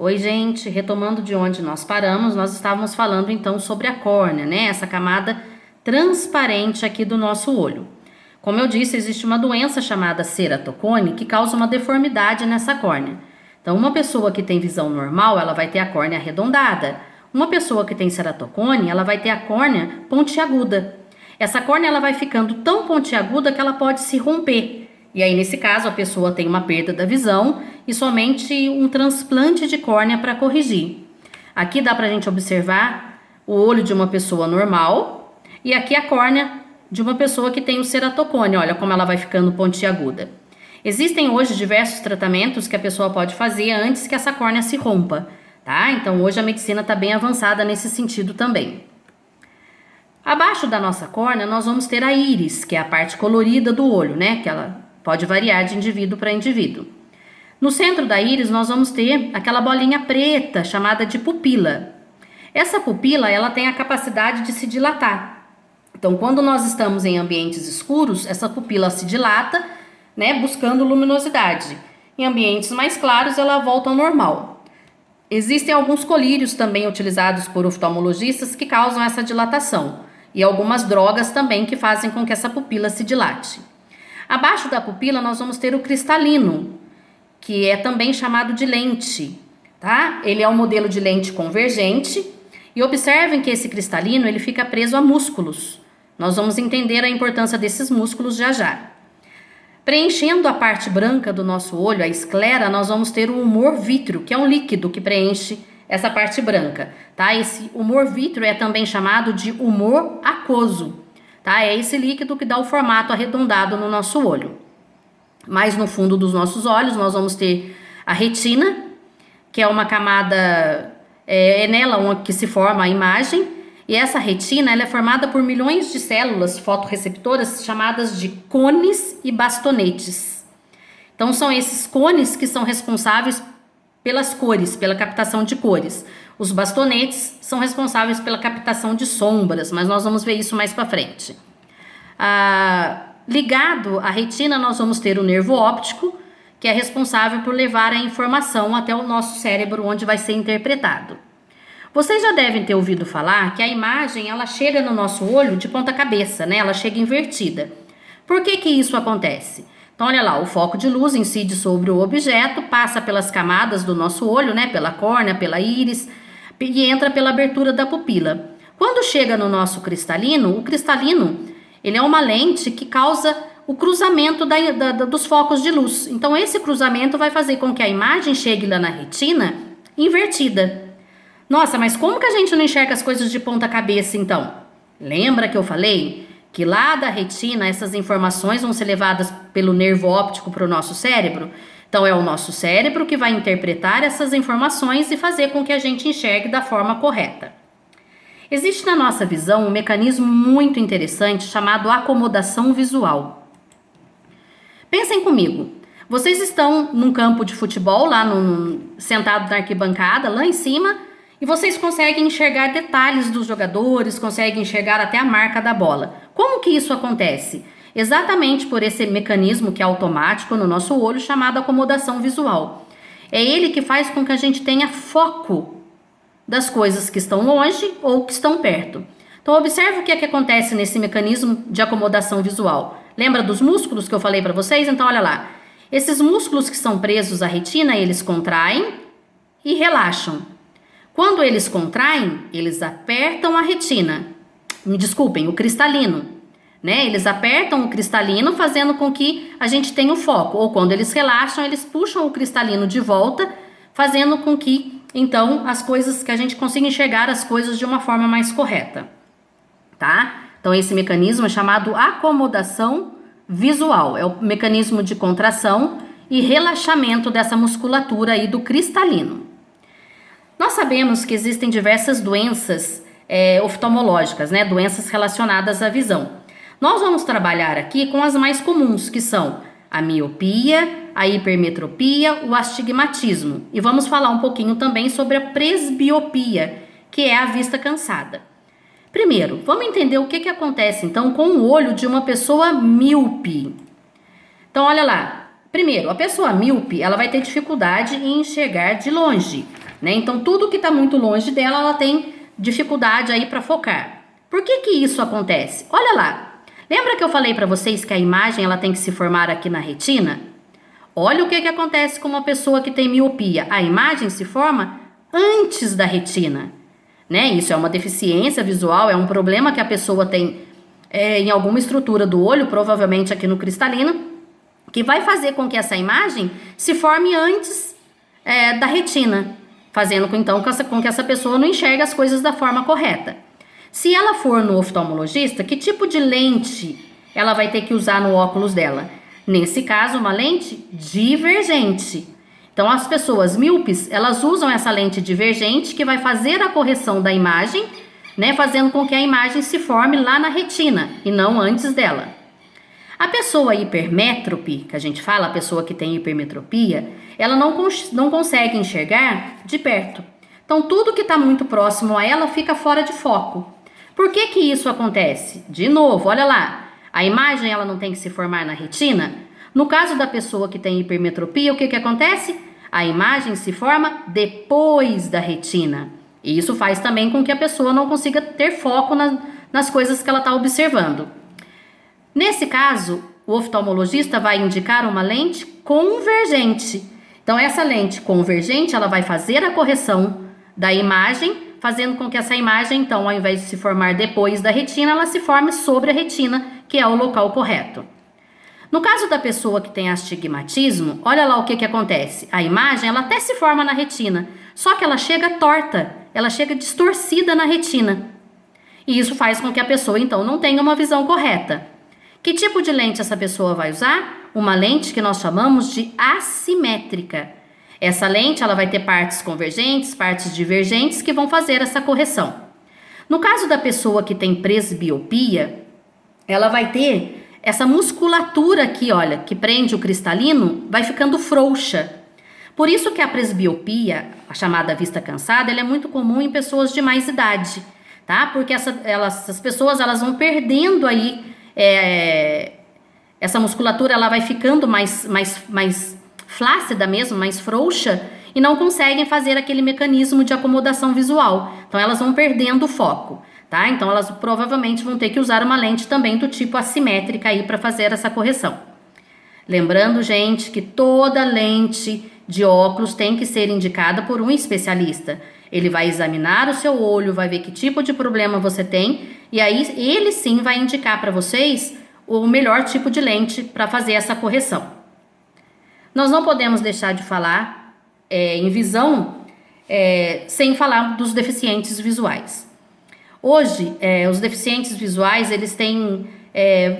Oi, gente, retomando de onde nós paramos, nós estávamos falando então sobre a córnea, né? Essa camada transparente aqui do nosso olho. Como eu disse, existe uma doença chamada ceratocone que causa uma deformidade nessa córnea. Então, uma pessoa que tem visão normal, ela vai ter a córnea arredondada. Uma pessoa que tem ceratocone, ela vai ter a córnea pontiaguda. Essa córnea ela vai ficando tão pontiaguda que ela pode se romper. E aí, nesse caso, a pessoa tem uma perda da visão e somente um transplante de córnea para corrigir. Aqui dá para a gente observar o olho de uma pessoa normal e aqui a córnea de uma pessoa que tem o ceratocone. Olha como ela vai ficando pontiaguda. Existem hoje diversos tratamentos que a pessoa pode fazer antes que essa córnea se rompa, tá? Então, hoje a medicina está bem avançada nesse sentido também. Abaixo da nossa córnea, nós vamos ter a íris, que é a parte colorida do olho, né? Que ela pode variar de indivíduo para indivíduo. No centro da íris, nós vamos ter aquela bolinha preta, chamada de pupila. Essa pupila, ela tem a capacidade de se dilatar. Então, quando nós estamos em ambientes escuros, essa pupila se dilata, né, buscando luminosidade. Em ambientes mais claros, ela volta ao normal. Existem alguns colírios também utilizados por oftalmologistas que causam essa dilatação. E algumas drogas também que fazem com que essa pupila se dilate. Abaixo da pupila nós vamos ter o cristalino, que é também chamado de lente, tá? Ele é um modelo de lente convergente e observem que esse cristalino ele fica preso a músculos. Nós vamos entender a importância desses músculos já já. Preenchendo a parte branca do nosso olho, a esclera, nós vamos ter o humor vítreo, que é um líquido que preenche essa parte branca, tá? Esse humor vítreo é também chamado de humor aquoso. Tá? É esse líquido que dá o formato arredondado no nosso olho. Mais no fundo dos nossos olhos, nós vamos ter a retina, que é uma camada, é nela que se forma a imagem. E essa retina ela é formada por milhões de células fotorreceptoras chamadas de cones e bastonetes. Então, são esses cones que são responsáveis pelas cores, pela captação de cores. Os bastonetes são responsáveis pela captação de sombras, mas nós vamos ver isso mais para frente. Ligado à retina, nós vamos ter o nervo óptico, que é responsável por levar a informação até o nosso cérebro, onde vai ser interpretado. Vocês já devem ter ouvido falar que a imagem ela chega no nosso olho de ponta cabeça, né? Ela chega invertida. Por que que isso acontece? Então, olha lá, o foco de luz incide sobre o objeto, passa pelas camadas do nosso olho, né? Pela córnea, pela íris, e entra pela abertura da pupila. Quando chega no nosso cristalino, o cristalino ele é uma lente que causa o cruzamento dos focos de luz. Então, esse cruzamento vai fazer com que a imagem chegue lá na retina invertida. Nossa, mas como que a gente não enxerga as coisas de ponta cabeça, então? Lembra que eu falei que lá da retina essas informações vão ser levadas pelo nervo óptico para o nosso cérebro? Então, é o nosso cérebro que vai interpretar essas informações e fazer com que a gente enxergue da forma correta. Existe na nossa visão um mecanismo muito interessante chamado acomodação visual. Pensem comigo, vocês estão num campo de futebol, sentado na arquibancada, lá em cima, e vocês conseguem enxergar detalhes dos jogadores, conseguem enxergar até a marca da bola. Como que isso acontece? Exatamente por esse mecanismo que é automático no nosso olho, chamado acomodação visual. É ele que faz com que a gente tenha foco das coisas que estão longe ou que estão perto. Então, observe o que é que acontece nesse mecanismo de acomodação visual. Lembra dos músculos que eu falei para vocês? Então, olha lá. Esses músculos que são presos à retina, eles contraem e relaxam. Quando eles contraem, eles apertam a retina. Me desculpem, o cristalino. Né? Eles apertam o cristalino, fazendo com que a gente tenha o foco. Ou quando eles relaxam, eles puxam o cristalino de volta, fazendo com que então, as coisas que a gente consiga enxergar as coisas de uma forma mais correta, tá? Então, esse mecanismo é chamado acomodação visual. É o mecanismo de contração e relaxamento dessa musculatura aí do cristalino. Nós sabemos que existem diversas doenças oftalmológicas, né? Doenças relacionadas à visão. Nós vamos trabalhar aqui com as mais comuns, que são a miopia, a hipermetropia, o astigmatismo. E vamos falar um pouquinho também sobre a presbiopia, que é a vista cansada. Primeiro, vamos entender o que acontece então com o olho de uma pessoa míope. Então, olha lá. Primeiro, a pessoa míope, ela vai ter dificuldade em enxergar de longe. né? Então, tudo que está muito longe dela, ela tem dificuldade aí para focar. Por que que isso acontece? Olha lá, lembra que eu falei para vocês que a imagem ela tem que se formar aqui na retina? Olha o que que acontece com uma pessoa que tem miopia. A imagem se forma antes da retina, né? Isso é uma deficiência visual, é um problema que a pessoa tem em alguma estrutura do olho, provavelmente aqui no cristalino, que vai fazer com que essa imagem se forme antes da retina, fazendo então com que essa pessoa não enxergue as coisas da forma correta. Se ela for no oftalmologista, que tipo de lente ela vai ter que usar no óculos dela? Nesse caso, uma lente divergente. Então, as pessoas míopes, elas usam essa lente divergente que vai fazer a correção da imagem, né, fazendo com que a imagem se forme lá na retina e não antes dela. A pessoa hipermétrope, que a gente fala, a pessoa que tem hipermetropia, ela não consegue enxergar de perto. Então, tudo que está muito próximo a ela fica fora de foco. Por que que isso acontece? De novo, olha lá, a imagem ela não tem que se formar na retina? No caso da pessoa que tem hipermetropia, o que que acontece? A imagem se forma depois da retina. E isso faz também com que a pessoa não consiga ter foco nas coisas que ela está observando. Nesse caso, o oftalmologista vai indicar uma lente convergente. Então, essa lente convergente, ela vai fazer a correção da imagem, fazendo com que essa imagem, então, ao invés de se formar depois da retina, ela se forme sobre a retina, que é o local correto. No caso da pessoa que tem astigmatismo, olha lá o que acontece. A imagem, ela até se forma na retina, só que ela chega torta, ela chega distorcida na retina. E isso faz com que a pessoa, então, não tenha uma visão correta. Que tipo de lente essa pessoa vai usar? Uma lente que nós chamamos de assimétrica. Essa lente ela vai ter partes convergentes, partes divergentes que vão fazer essa correção. No caso da pessoa que tem presbiopia, ela vai ter essa musculatura aqui, olha, que prende o cristalino, vai ficando frouxa. Por isso que a presbiopia, a chamada vista cansada, ela é muito comum em pessoas de mais idade, tá? Porque essas pessoas elas vão perdendo aí essa musculatura, ela vai ficando mais flácida mesmo, mais frouxa, e não conseguem fazer aquele mecanismo de acomodação visual. Então elas vão perdendo o foco, tá? Então elas provavelmente vão ter que usar uma lente também do tipo assimétrica aí para fazer essa correção. Lembrando, gente, que toda lente de óculos tem que ser indicada por um especialista. Ele vai examinar o seu olho, vai ver que tipo de problema você tem, e aí ele sim vai indicar para vocês o melhor tipo de lente para fazer essa correção. Nós não podemos deixar de falar em visão sem falar dos deficientes visuais. Hoje, os deficientes visuais, eles têm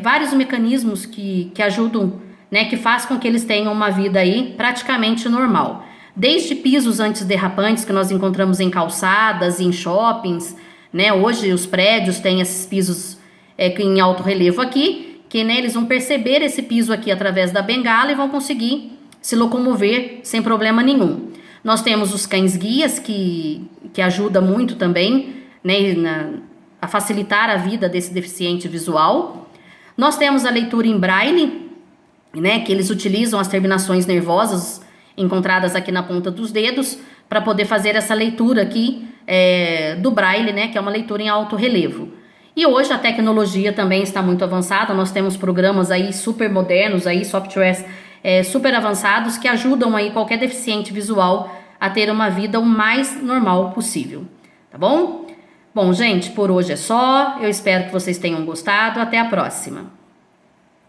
vários mecanismos que ajudam, né, que faz com que eles tenham uma vida aí praticamente normal. Desde pisos antiderrapantes que nós encontramos em calçadas, em shoppings, né? Hoje os prédios têm esses pisos em alto relevo aqui, que né, eles vão perceber esse piso aqui através da bengala e vão conseguir se locomover sem problema nenhum. Nós temos os cães-guias que ajudam muito também, né, a facilitar a vida desse deficiente visual. Nós temos a leitura em braille, né, que eles utilizam as terminações nervosas encontradas aqui na ponta dos dedos para poder fazer essa leitura aqui do braille, né, que é uma leitura em alto relevo. E hoje a tecnologia também está muito avançada, nós temos programas aí super modernos, aí, softwares super avançados que ajudam aí qualquer deficiente visual a ter uma vida o mais normal possível, tá bom? Bom, gente, por hoje é só, eu espero que vocês tenham gostado, até a próxima!